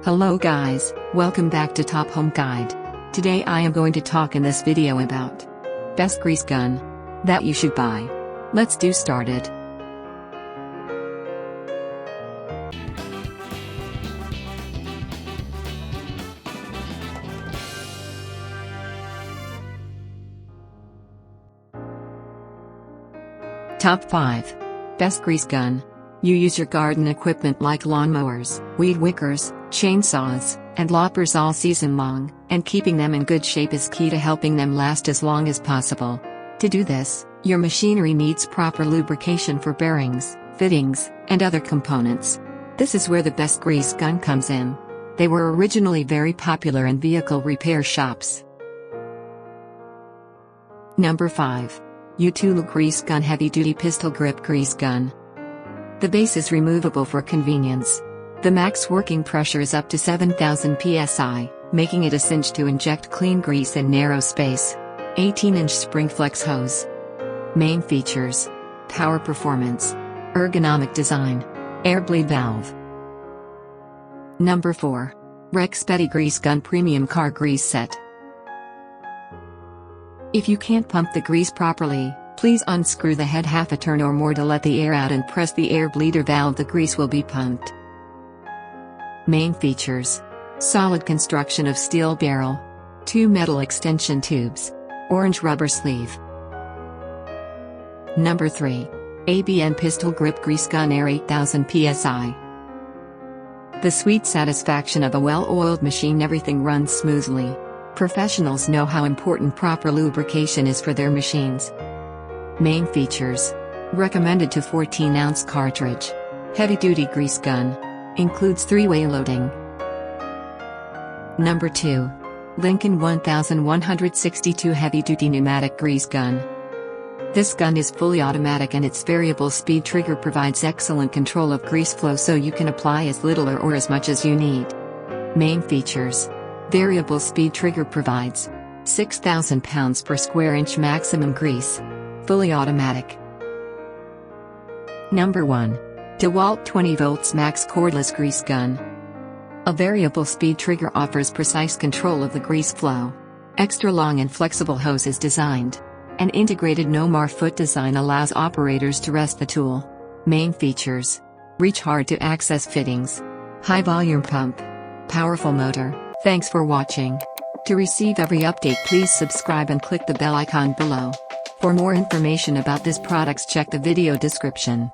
Hello guys, welcome back to Top Home Guide. Today I am going to talk in this video about best grease gun that you should buy. Let's do started. Top 5. Best grease gun. You use your garden equipment like lawnmowers, weed whackers, chainsaws, and loppers all season long, and keeping them in good shape is key to helping them last as long as possible. To do this, your machinery needs proper lubrication for bearings, fittings, and other components. This is where the best grease gun comes in. They were originally very popular in vehicle repair shops. Number 5. Untitled Grease Gun Heavy Duty Pistol Grip Grease Gun. The base is removable for convenience. The max working pressure is up to 7,000 psi, making it a cinch to inject clean grease in narrow space. 18-inch spring flex hose. Main features: power performance, ergonomic design, air bleed valve. Number 4. Rex Petty Grease Gun Premium Car Grease Set. If you can't pump the grease properly, please unscrew the head half a turn or more to let the air out and press the air bleeder valve. The grease will be pumped. Main features: solid construction of steel barrel, 2 metal extension tubes, orange rubber sleeve. Number 3. ABN Pistol Grip Grease Gun Air 8000 psi. The sweet satisfaction of a well-oiled machine. Everything runs smoothly. Professionals know how important proper lubrication is for their machines. Main features: recommended to 14-ounce cartridge. Heavy-duty grease gun. Includes 3-way loading. Number 2. Lincoln 1162 Heavy-duty Pneumatic Grease Gun. This gun is fully automatic and its variable speed trigger provides excellent control of grease flow, so you can apply as little or as much as you need. Main features: variable speed trigger provides 6,000 pounds per square inch maximum grease. Fully automatic. Number 1. DeWalt 20 volts Max Cordless Grease Gun. A variable speed trigger offers precise control of the grease flow. Extra long and flexible hose is designed. An integrated no-mar foot design allows operators to rest the tool. Main features: reach hard to access fittings, high volume pump, powerful motor. Thanks for watching. To receive every update, please subscribe and click the bell icon below. For more information about this products, check the video description.